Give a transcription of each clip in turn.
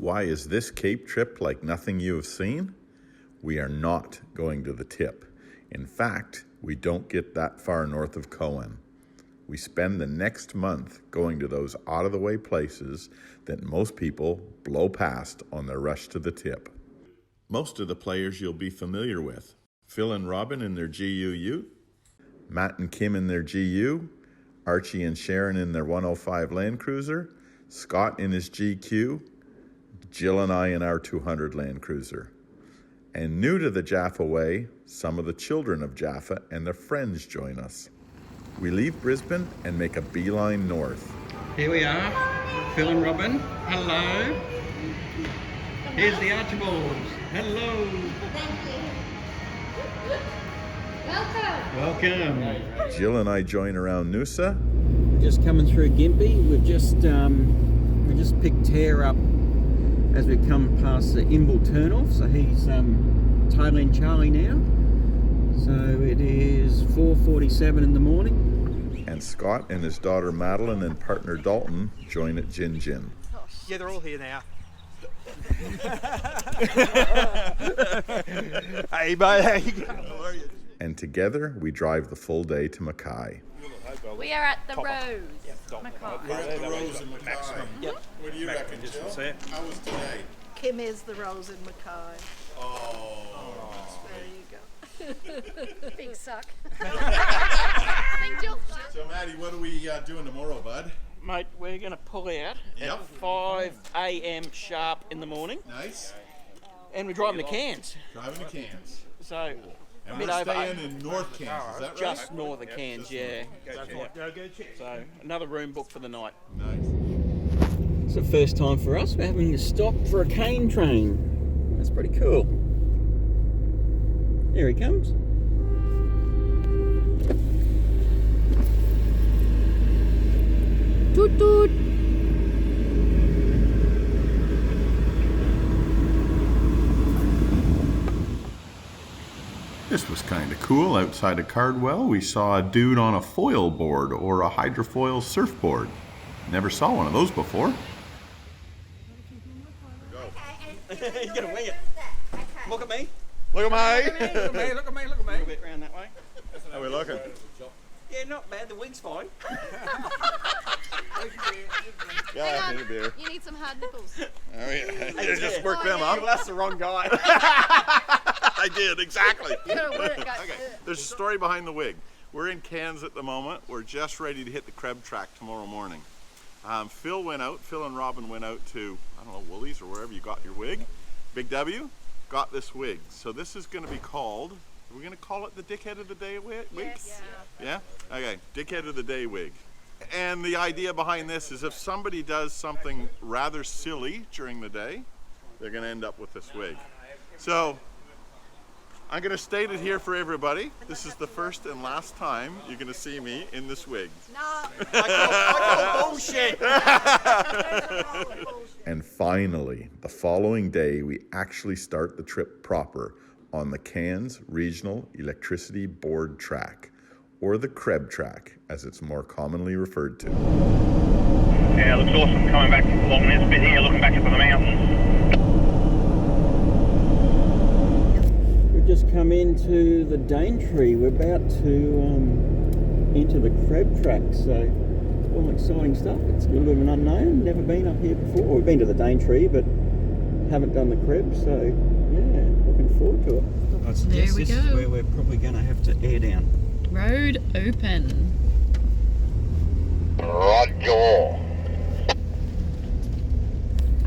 Why is this Cape trip like nothing you have seen? We are not going to the tip. In fact, we don't get that far north of Cohen. We spend the next month going to those out-of-the-way places that most people blow past on their rush to the tip. Most of the players you'll be familiar with. Phil and Robin in their GU Ute, Matt and Kim in their GU, Archie and Sharon in their 105 Land Cruiser, Scott in his GQ, Jill and I in our 200 Land Cruiser. And new to the Jaffa way, some of the children of Jaffa and their friends join us. We leave Brisbane and make a beeline north. Here we are, Phil and Robin. Hello. Here's the Archibalds. Hello. Welcome. Jill and I join around Noosa. Just coming through Gympie. We just picked Tear up as we come past the Imble turnoff. So he's tailing Charlie now. So it is 4:47 in the morning. And Scott and his daughter Madeline and partner Dalton join at Gin Gin. Yeah, they're all here now. Hey, mate, how you going? How are you? And together we drive the full day to Mackay. We are at the Rose. Mackay. We're at the Rose in Mackay. Yep. What do you reckon, Jill? How was today? Kim is the Rose in Mackay. Oh, There you go. Big suck. So Maddie, what are we doing tomorrow, bud? Mate, we're going to pull out at 5 a.m. sharp in the morning. Nice. And we're driving to Cairns. Driving to Cairns. So, And we're staying in North Cairns, is that right? just north of Cairns, yeah. So, another room booked for the night. Nice. It's the first time for us. We're having to stop for a cane train. That's pretty cool. Here he comes. Toot toot. This was kind of cool. Outside of Cardwell, we saw a dude on a foil board or a hydrofoil surfboard. Never saw one of those before. He's going to wing it. Look at me. Look at me. Look at me, look at me, look at me. A little bit round that way. How are we looking? Yeah, not bad. The wing's fine. Hang on. You need some hard nipples. Oh, yeah. You just work them yeah. up. Well, that's the wrong guy. I did, exactly. You gotta work. Okay, there's a story behind the wig. We're in Cairns at the moment. We're just ready to hit the CREB track tomorrow morning. Phil and Robin went out to, I don't know, Woolies or wherever you got your wig. Big W got this wig. So this is going to be called, are we going to call it the Dickhead of the Day wig? Yes. Yeah? Okay, Dickhead of the Day wig. And the idea behind this is if somebody does something rather silly during the day, they're going to end up with this wig. So I'm going to state it here for everybody. This is the first and last time you're going to see me in this wig. No. I call bullshit. And finally, the following day, we actually start the trip proper on the Cairns Regional Electricity Board track, or the CREB track, as it's more commonly referred to. Yeah, it looks awesome coming back along this bit here, looking back up at the mountains. We've just come into the Daintree. We're about to enter the CREB track, so all exciting stuff. It's a little bit of an unknown. Never been up here before. We've been to the Daintree, but haven't done the CREB, so yeah, looking forward to it. There we this go. is where we're probably going to have to air down. Road open. Roger.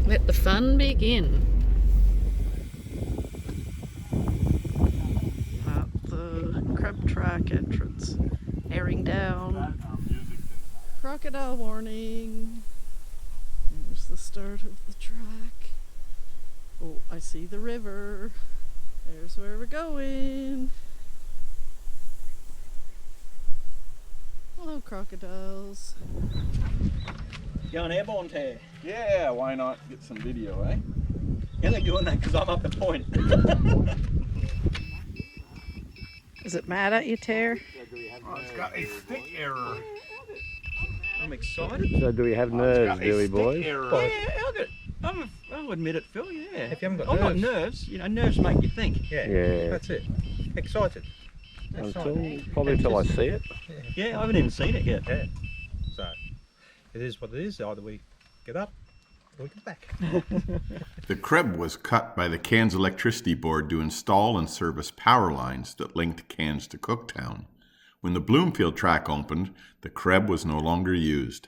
Let the fun begin. At the CREB track entrance. Airing down. Crocodile warning. There's the start of the track. Oh, I see the river. There's where we're going. Hello, crocodiles. Going airborne, Tear. Yeah, why not get some video, eh? You're only doing that because I'm up the point. Is it mad at you, Tear? It's got a stick error. I'm excited. So do we have nerves, do we, boys? Yeah, look at it. I'll admit it, Phil, yeah. If you haven't got Oh, not nerves. nerves. You know, nerves make you think. Yeah, that's it. Excited. Probably until I see it. Yeah, I haven't even seen it yet. Yeah. So, it is what it is. Either we get up or we get back. The CREB was cut by the Cairns Electricity Board to install and service power lines that linked Cairns to Cooktown. When the Bloomfield track opened, the CREB was no longer used.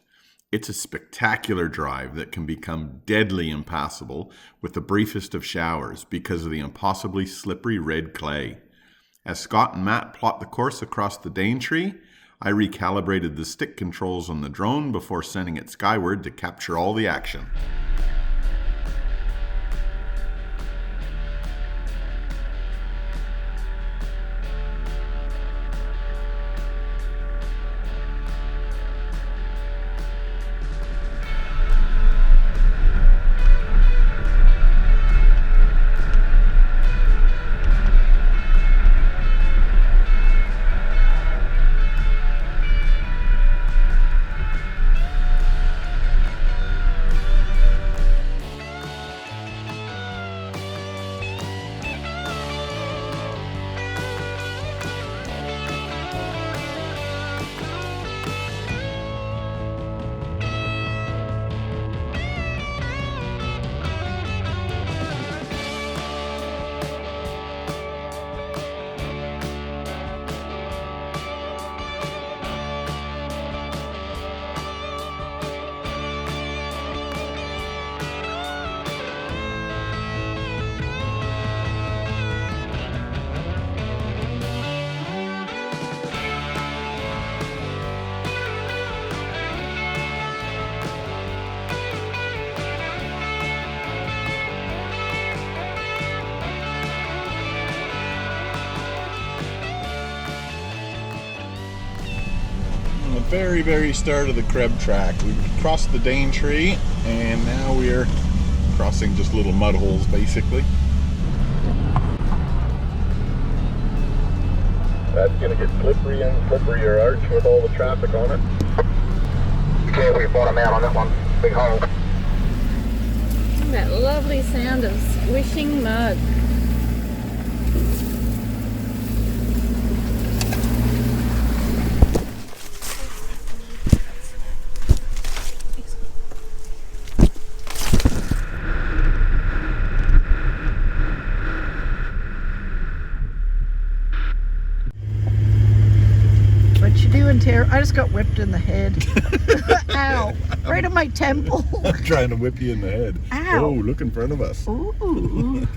It's a spectacular drive that can become deadly impassable with the briefest of showers because of the impossibly slippery red clay. As Scott and Matt plot the course across the Daintree, I recalibrated the stick controls on the drone before sending it skyward to capture all the action. Very, very start of the CREB track. We've crossed the Daintree and now we're crossing just little mud holes basically. That's going to get slippery and slipperier arch with all the traffic on it. Okay, we bottom out on that one. Big hole. That lovely sound of squishing mud. What you doing, Tara? I just got whipped in the head. Ow! Right on my temple. I'm trying to whip you in the head. Ow! Oh, look in front of us. Ooh!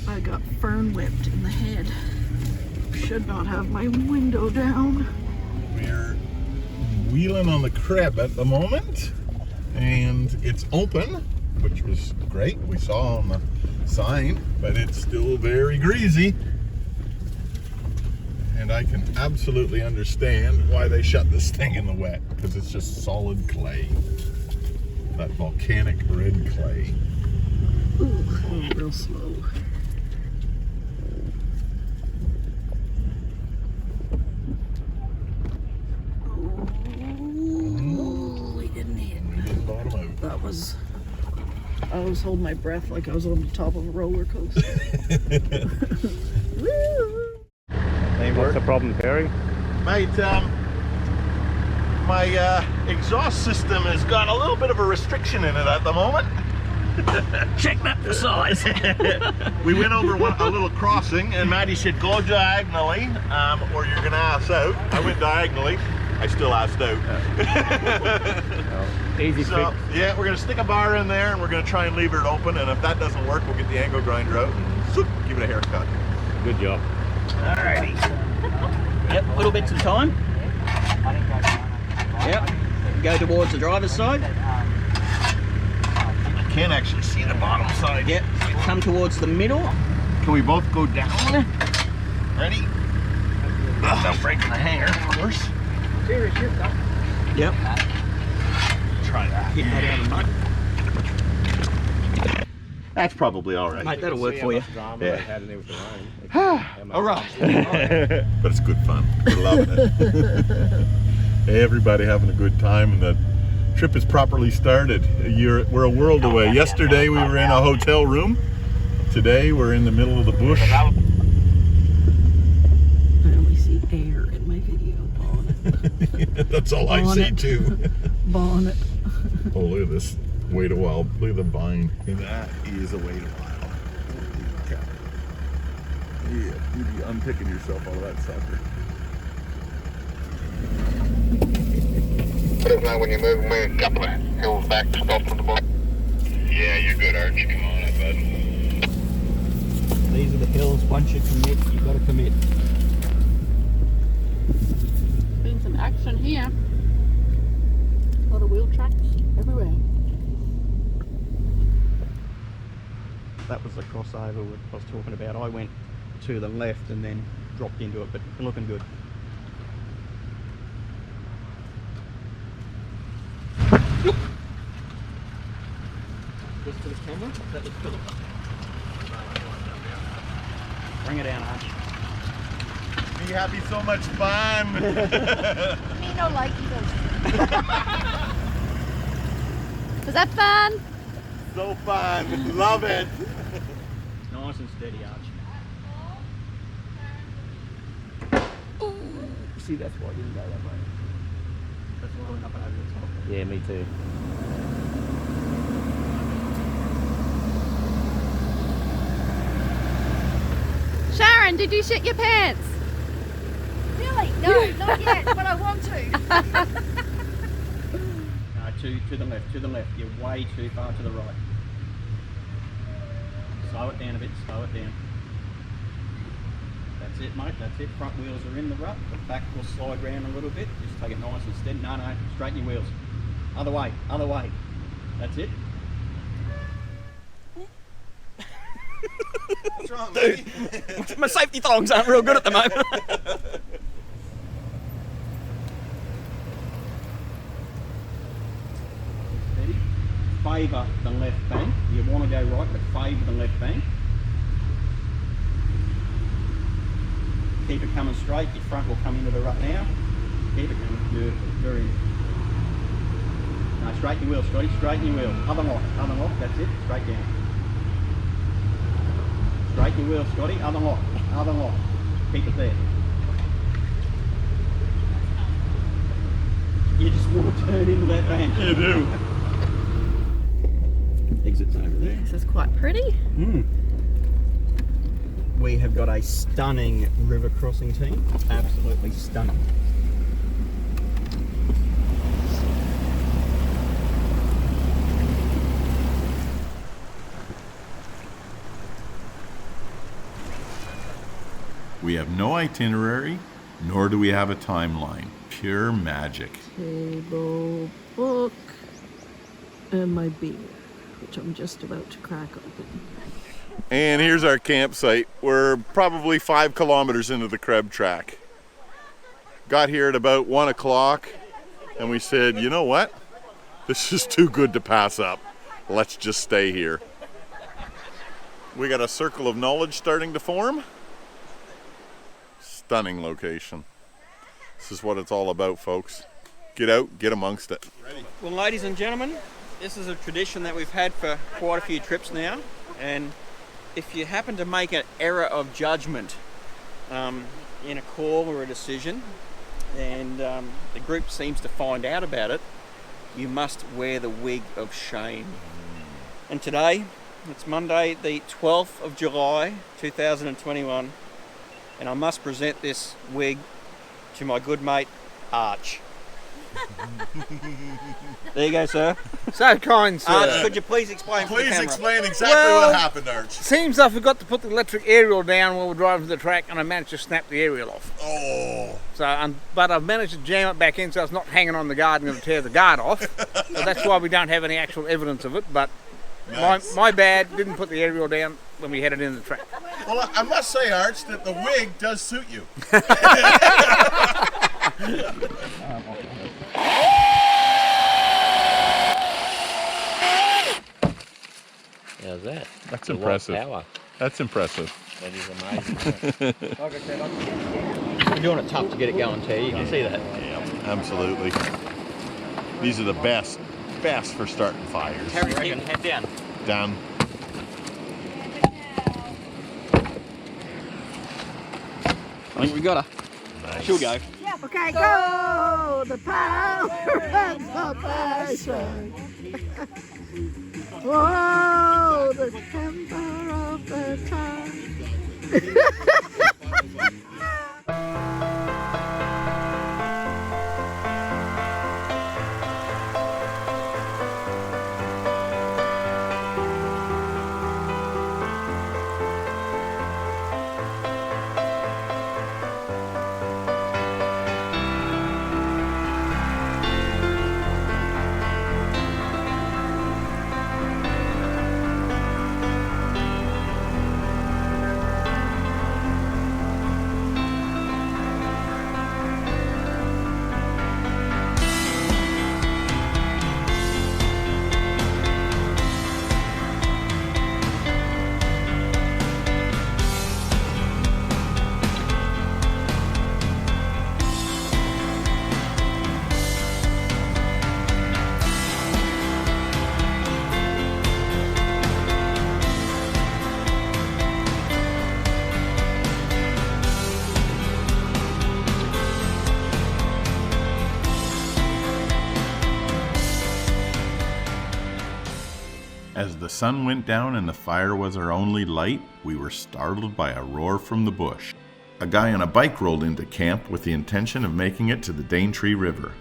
I got fern whipped in the head. Should not have my window down. We're wheeling on the CREB at the moment, and it's open, which was great. We saw on the sign, but it's still very greasy. And I can absolutely understand why they shut this thing in the wet, because it's just solid clay. That volcanic red clay. Ooh, real slow. Oh, we didn't hit. We didn't bottom out. That was. I was holding my breath like I was on the top of a roller coaster. Woo! Hey, what's the problem, Terry? Mate, my exhaust system has got a little bit of a restriction in it at the moment. Check that for size. We went over a little crossing and Maddie said go diagonally or you're gonna ass out. I went diagonally. I still assed out. Easy So, fix. yeah, we're gonna stick a bar in there and we're gonna try and lever it open, and if that doesn't work, we'll get the angle grinder out and zoop, give it a haircut. Good job. Alrighty. Yep, a little bit at a time. Yep. Go towards the driver's side. I can't actually see the bottom side. Yep. Come towards the middle. Can we both go down? Ready? Without breaking the hanger, of course. Yep. Try that. Get that out of the mud. That's probably all right. Mate, that'll work for you. Yeah. All right. But it's good fun. We're loving it. Everybody having a good time, and the Trip is properly started. We're a world away. Yesterday we were in a hotel room. Today we're in the middle of the bush. I only see air in my video. Bonnet. That's all I see too. Bonnet. Oh, look at this. Wait a while. Look at the vine. That is a wait a while. Holy cow. Yeah, you'd be unpicking yourself out of that sucker. Let us know when you're moving. We're a couple of hills back, stop from the bottom. Yeah, you're good, Arch. Come on up, bud. These are the hills. Once you commit, you've got to commit. Been some action here. A lot of wheel tracks everywhere. That was the crossover I was talking about. I went to the left and then dropped into it, but looking good. Just to the camera. That was good. Bring it down, Arch. Be happy, so much fun. Me no like those. Was that fun? So fun. Love it. Nice and steady, Arch. See, that's why I didn't go that way. That's why I went up and over the top. Yeah, me too. Sharon, did you shit your pants? Really? No, not yet, but I want to. No, to the left, to the left. You're way too far to the right. Slow it down a bit, slow it down. That's it, mate, that's it. Front wheels are in the rut, the back will slide round a little bit. Just take it nice and steady. No, straighten your wheels. Other way, other way. That's it. What's wrong, dude? My safety thongs aren't real good at the moment. Steady. Favour the left bank. You want to go right, but favour the left bank. Keep it coming straight. Your front will come into the rut now. Keep it coming. Beautiful. Very good. No, straighten your wheel, Scotty. Straighten your wheel. Other lock. Other lock. That's it. Straight down. Straighten your wheel, Scotty. Other lock. Other lock. Keep it there. You just want to turn into that bank. You do. Exit's over there. This is quite pretty. We have got a stunning river crossing team. Absolutely stunning. We have no itinerary, nor do we have a timeline. Pure magic. Table, book, and my beer, which I'm just about to crack open. And here's our campsite. We're probably 5 kilometers into the CREB track. Got here at about 1 o'clock and we said, you know what? This is too good to pass up. Let's just stay here. We got a circle of knowledge starting to form. Stunning location. This is what it's all about, folks. Get out, get amongst it. Well, ladies and gentlemen, this is a tradition that we've had for quite a few trips now, and if you happen to make an error of judgment in a call or a decision, and the group seems to find out about it, you must wear the wig of shame. And today, it's Monday the 12th of July 2021, and I must present this wig to my good mate Arch. There you go, sir. So kind, sir. Arch, could you please explain for the camera? Please explain exactly what happened, Arch. Seems I forgot to put the electric aerial down while we're driving to the track, and I managed to snap the aerial off. Oh. So, but I've managed to jam it back in, so it's not hanging on the guard and going to tear the guard off. So that's why we don't have any actual evidence of it. But nice. my bad. Didn't put the aerial down when we headed into the track. Well, I must say, Arch, that the wig does suit you. How's that? That's a lot of impressive. power. That's impressive. That is amazing. Like I said, we're doing it tough to get it going too. You can see that. Yeah, absolutely. These are the best for starting fires. Harry, head down. Down. I think we got her. Nice. She'll go. Okay, go! The power of the passion. Whoa, the temper of the time. As the sun went down and the fire was our only light, we were startled by a roar from the bush. A guy on a bike rolled into camp with the intention of making it to the Daintree River.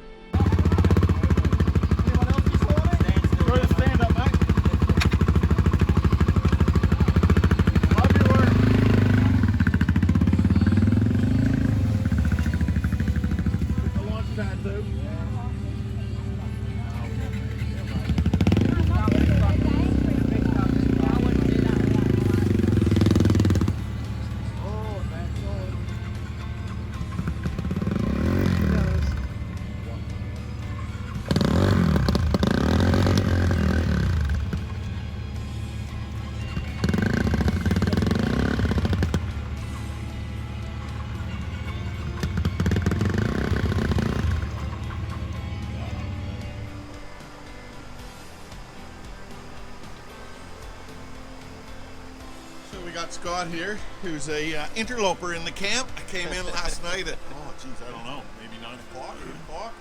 We got Scott here, who's a interloper in the camp. I came in last night at, oh geez, I don't know, maybe 9 o'clock, 8 o'clock?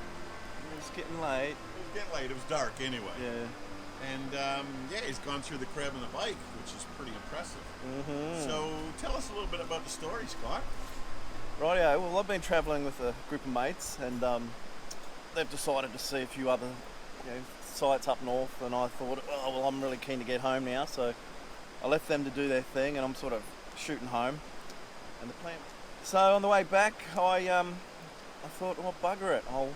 It was getting late. It was getting late, it was dark anyway. Yeah. And yeah, he's gone through the CREB and the bike, which is pretty impressive. Mm-hmm. So tell us a little bit about the story, Scott. Rightio, well I've been travelling with a group of mates and they've decided to see a few other sites up north, and I thought, oh well, I'm really keen to get home now, so I left them to do their thing and I'm sort of shooting home. And the plan. So on the way back, I thought, well, bugger it, I'll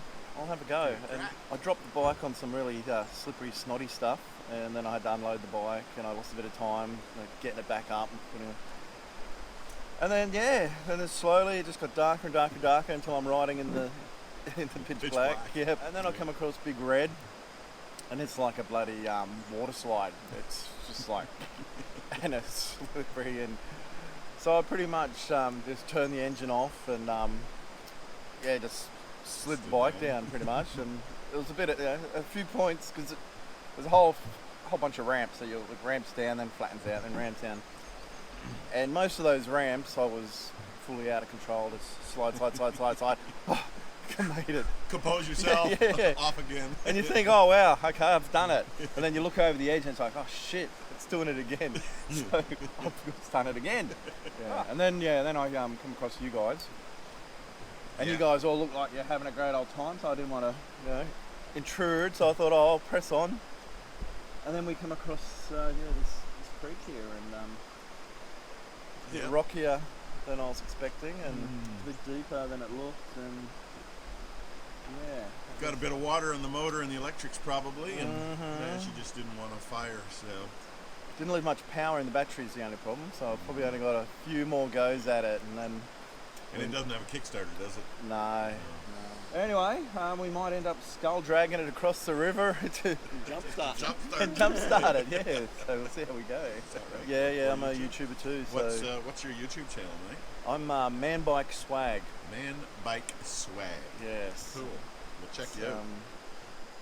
have a go. And I dropped the bike on some really slippery, snotty stuff, and then I had to unload the bike, and I lost a bit of time getting it back up and putting it. And then and then slowly it just got darker and darker and darker until I'm riding in the pitch black. Yep. And then I come across Big Red, and it's like a bloody water slide. It's just like, and it's slippery, and so I pretty much just turned the engine off and just slid the bike down pretty much, and it was a bit a few points because there's a whole bunch of ramps, so it ramps down, then flattens out, then ramps down, and most of those ramps I was fully out of control, just slide. Oh, I made it. Compose yourself. Yeah. Off again. And you think, oh wow, okay, I've done it. And then you look over the edge and it's like, oh shit, it's doing it again. So I've done it again. Yeah. And then I come across you guys, and you guys all look like you're having a great old time. So I didn't want to, intrude. So I thought, oh, I'll press on. And then we come across this creek here, and it's rockier than I was expecting, and a bit deeper than it looked, and got a bit of water in the motor and the electrics probably, and she just didn't want to fire, so didn't leave much power in the battery is the only problem, so I've probably only got a few more goes at it, and then it doesn't have a Kickstarter, does it? No. Anyway, we might end up skull dragging it across the river to jumpstart it. Yeah, so we'll see how we go. Right? Yeah, I'm a YouTuber too. So what's your YouTube channel, mate? I'm Man Bike Swag. Man Bike Swag. Yes. Cool. We'll check you out.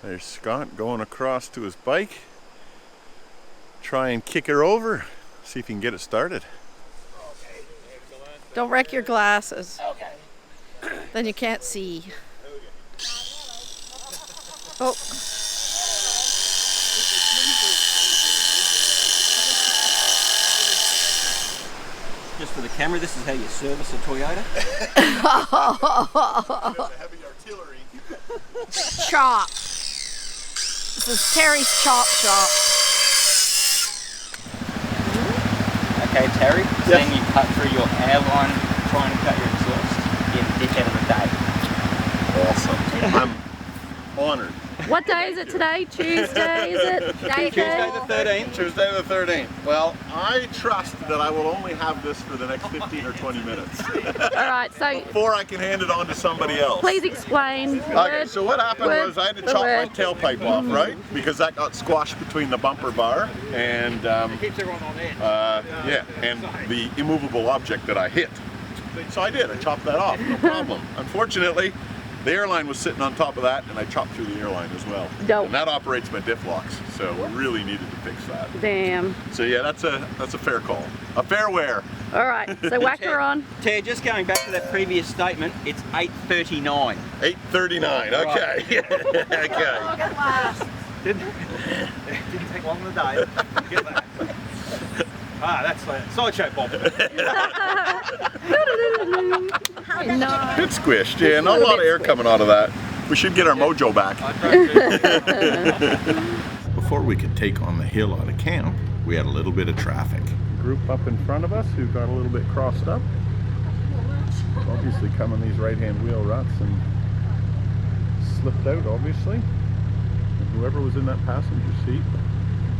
There's Scott going across to his bike. Try and kick her over. See if he can get it started. Don't wreck your glasses. Then you can't see. Oh. Just for the camera, this is how you service a Toyota. Heavy artillery. Chop. This is Terry's chop shop. Okay, Terry, seeing you cut through your airline trying to cut your exhaust, you're the dickhead of the day. Awesome. I'm honored. What day is it today? Tuesday, is it? Tuesday the 13th. Tuesday the 13th. Well, I trust that I will only have this for the next 15 or 20 minutes. Alright, so Before I can hand it on to somebody else. please explain. Okay, so what happened was I had to chop my tailpipe off, right? Because that got squashed between the bumper bar and It keeps everyone on edge. yeah, and the immovable object that I hit. So I did. I chopped that off. No problem. Unfortunately, the airline was sitting on top of that, and I chopped through the airline as well. Dope. And that operates my diff locks, so we really needed to fix that. Damn. So yeah, that's a fair call. A fair wear. Alright, so whack her on. Ted, just going back to that previous statement, it's 8:39. 8:39. Okay. Okay. Didn't take long in the day. Get that. That's a sideshow bob. No. Bit squished. Yeah, not a lot of air coming out of that. We should get our mojo back. Before we could take on the hill out of camp, we had a little bit of traffic. Group up in front of us who got a little bit crossed up. Obviously coming these right-hand wheel ruts and slipped out, obviously. And whoever was in that passenger seat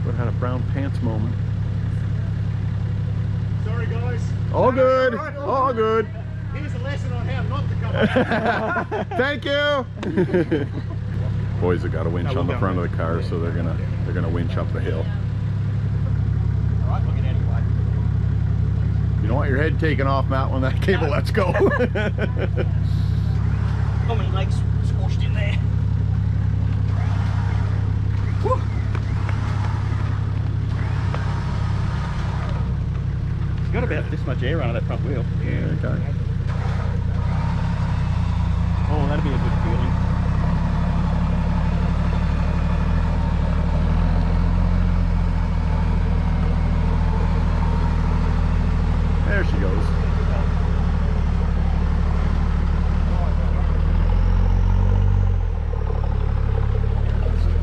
would have had a brown pants moment. Sorry guys. All good. All good. Here's a lesson on how not to come. Thank you. Boys have got a winch on the front of the car, so they're gonna winch up the hill. All right, we'll get out of the way. You don't want your head taken off, Matt, when that cable lets go. How many legs squashed in there? Whew. It's got about this much air on that front wheel. Yeah, okay. Oh, that'll be a good feeling. There she goes.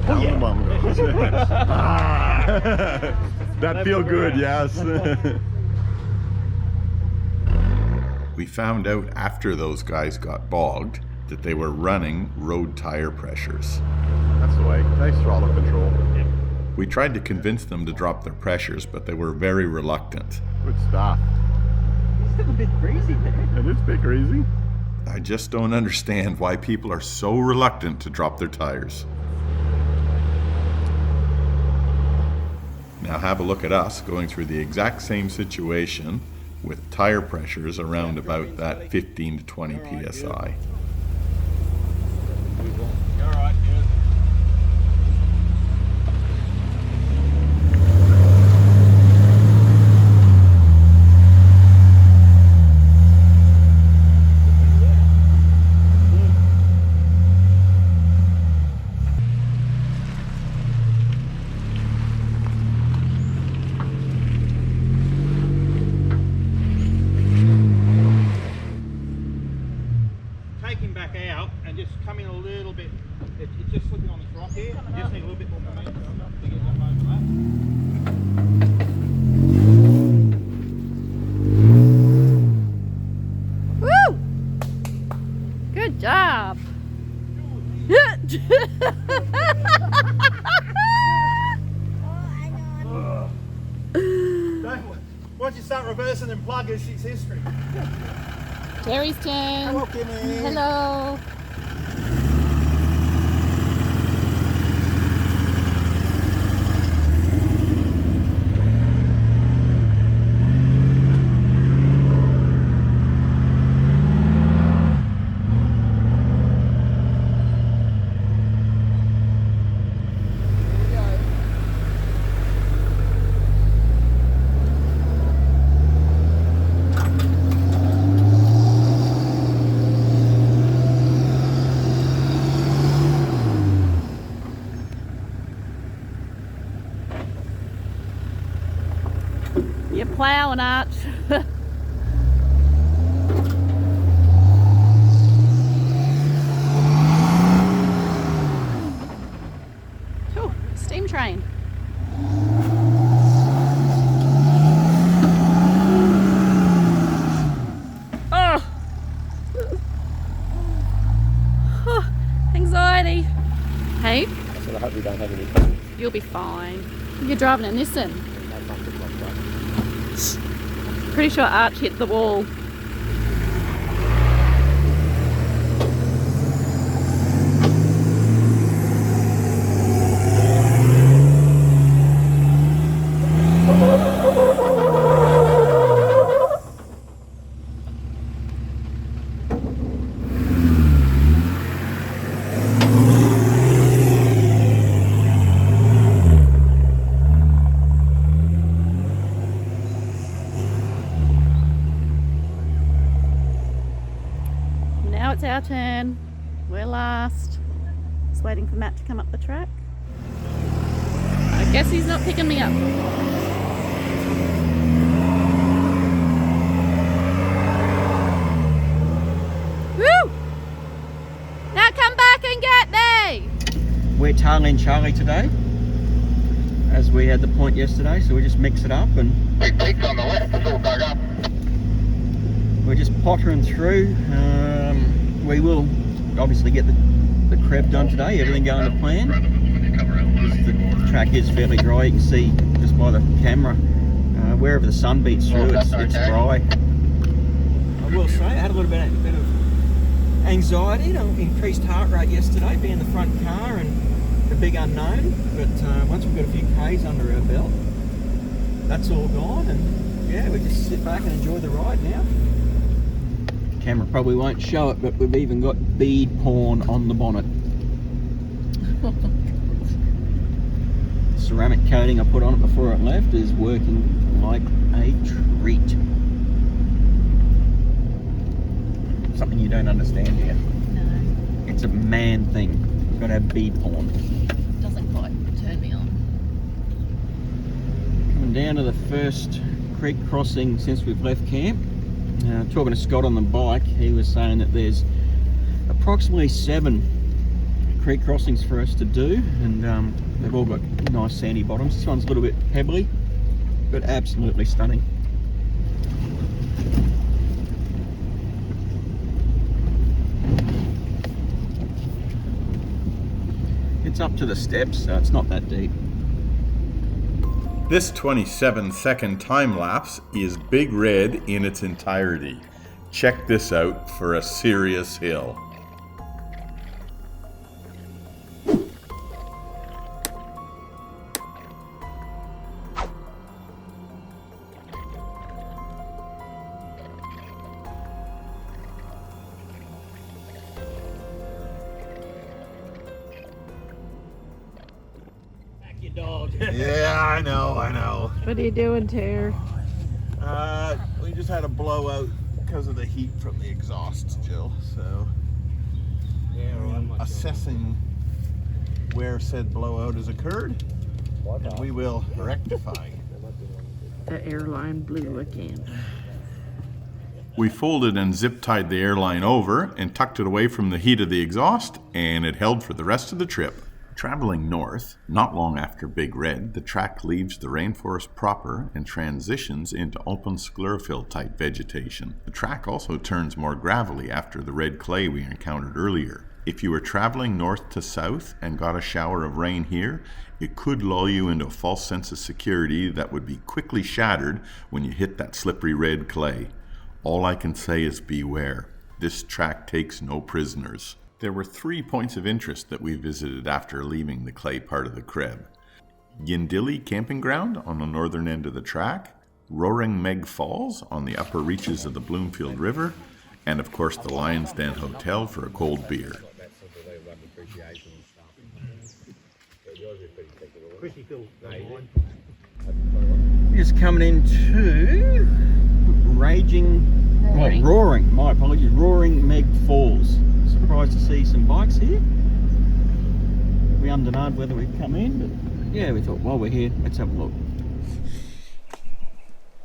Down the bum goes. That feel good, yes. We found out after those guys got bogged that they were running road tire pressures. That's the way. Nice throttle control. Yeah. We tried to convince them to drop their pressures, but they were very reluctant. Good stuff. It's a bit greasy there. It is a bit greasy. I just don't understand why people are so reluctant to drop their tires. Now have a look at us going through the exact same situation with tire pressures around about that 15 to 20 psi. Taking back out and just coming a little bit. It's just slipping on this rock here. You just need a little bit more momentum to get that over Woo! Good job. Once you start reversing and plug, it's history. Terry's turn. Hello, Kimmy. Hello. You're ploughing, Arch. Oh, steam train. Oh. Oh, anxiety. Hey? I said I hope we don't have any. You'll be fine. You're driving a Nissan. Pretty sure Arch hit the wall. Now it's our turn. We're last. Just waiting for Matt to come up the track. I guess he's not picking me up. Woo! Now come back and get me! We're tailing Charlie today, as we had the point yesterday, so we just mix it up and Big peaks on the left, it's all dug up. we're just pottering through. We will obviously get the CREB done today, everything going to plan. The track is fairly dry, you can see just by the camera. Wherever the sun beats through, it's dry. I will say, I had a little bit of anxiety, increased heart rate yesterday, being the front car and the big unknown. But once we've got a few Ks under our belt, that's all gone, and yeah, we just sit back and enjoy the ride now. Camera probably won't show it, but we've even got bead porn on the bonnet. Ceramic coating I put on it before it left is working like a treat. Something you don't understand here. No. It's a man thing. You've got to have bead porn. Doesn't quite turn me on. Coming down to the first creek crossing since we've left camp. Talking to Scott on the bike, he was saying that there's approximately 7 creek crossings for us to do, and they've all got nice sandy bottoms. This one's a little bit pebbly, but absolutely stunning. It's up to the steps, so it's not that deep. This 27-second time lapse is Big Red in its entirety. Check this out for a serious hill. Yeah, I know. What are you doing, Ter? We just had a blowout because of the heat from the exhaust, Jill. So, assessing where said blowout has occurred, and we will rectify. The airline blew again. We folded and zip tied the airline over and tucked it away from the heat of the exhaust, and it held for the rest of the trip. Traveling north, not long after Big Red, the track leaves the rainforest proper and transitions into open sclerophyll type vegetation. The track also turns more gravelly after the red clay we encountered earlier. If you were traveling north to south and got a shower of rain here, it could lull you into a false sense of security that would be quickly shattered when you hit that slippery red clay. All I can say is beware. This track takes no prisoners. There were 3 points of interest that we visited after leaving the clay part of the CREB. Yindili Camping Ground on the northern end of the track, Roaring Meg Falls on the upper reaches of the Bloomfield River, and of course the Lion's Den Hotel for a cold beer. Just coming into Roaring, my apologies, Roaring Meg Falls. Surprised to see some bikes here. We undenied whether we'd come in, but yeah, we thought while we're here, let's have a look.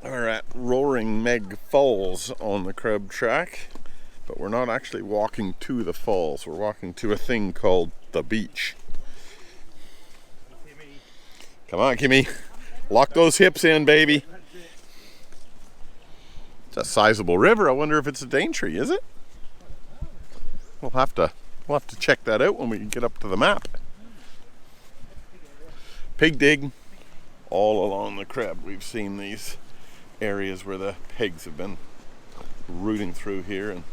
are at Roaring Meg Falls on the CREB track, but we're not actually walking to the falls. We're walking to a thing called the beach. Come on, Kimmy. Lock those hips in, baby. It's a sizable river. I wonder if it's a Daintree, is it? We'll have to check that out when we get up to the map. Pig dig. All along the CREB, we've seen these areas where the pigs have been rooting through here and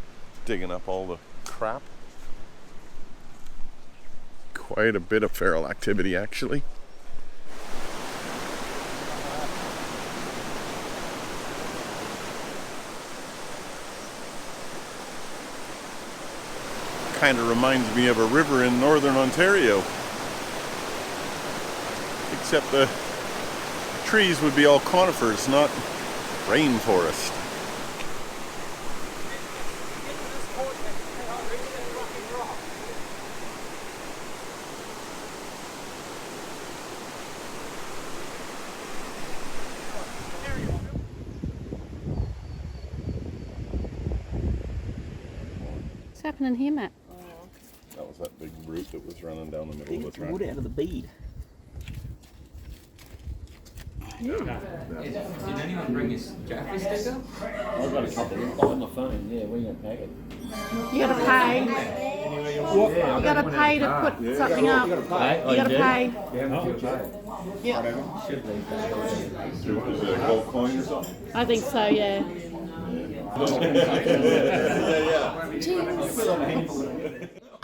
digging up all the crap. Quite a bit of feral activity, actually. Kind of reminds me of a river in northern Ontario, except the trees would be all conifers, not rainforest. What's happening here, Matt? That was that big root that was running down the middle of the track. Wood out of the bead. Did anyone bring his Jafffa sticker? I've got a couple on my phone. Yeah, we're going to pack it. You gotta pay. You gotta pay to put something up. You gotta pay. Yeah. Is it a gold coin or something? I think so, yeah.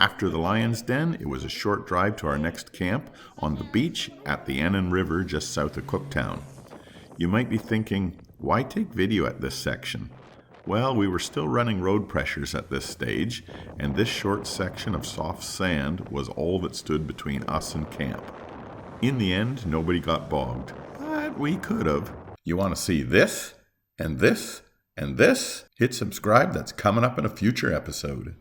After the Lion's Den, it was a short drive to our next camp on the beach at the Annan River just south of Cooktown. You might be thinking, why take video at this section? Well, we were still running road pressures at this stage, and this short section of soft sand was all that stood between us and camp. In the end, nobody got bogged, but we could have. You want to see this, and this, and this? Hit subscribe, that's coming up in a future episode.